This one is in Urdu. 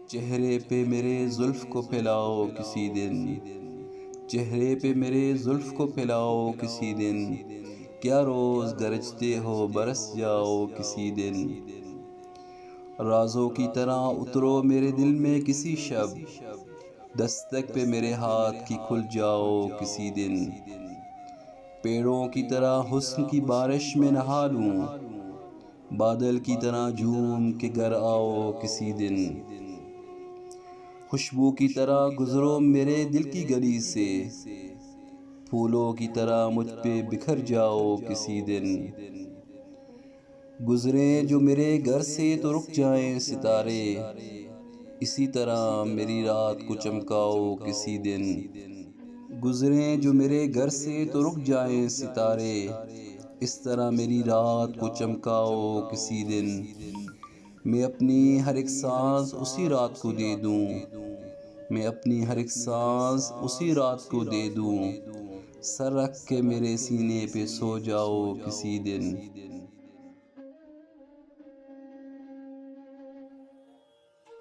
چہرے پہ میرے زلف کو پھیلاؤ کسی دن، چہرے پہ میرے زلف کو پھیلاؤ کسی دن، کیا روز گرجتے ہو برس جاؤ کسی دن۔ رازوں کی طرح اترو میرے دل میں کسی شب، دستک پہ میرے ہاتھ کی کھل جاؤ کسی دن۔ پیڑوں کی طرح حسن کی بارش میں نہا لوں، بادل کی طرح جھوم کے گھر آؤ کسی دن۔ خوشبو کی طرح گزرو میرے دل کی گلی سے، پھولوں کی طرح مجھ پہ بکھر جاؤ کسی دن۔ گزریں جو میرے گھر سے تو رک جائیں ستارے، اسی طرح میری رات کو چمکاؤ کسی دن۔ گزریں جو میرے گھر سے تو رک جائیں ستارے، اس طرح میری رات کو چمکاؤ کسی دن۔ میں اپنی ہر ایک سانس اسی رات کو دے دوں، میں اپنی ہر ایک سانس اسی رات کو دے دوں، سر رکھ کے میرے سینے پہ سو جاؤ کسی دن۔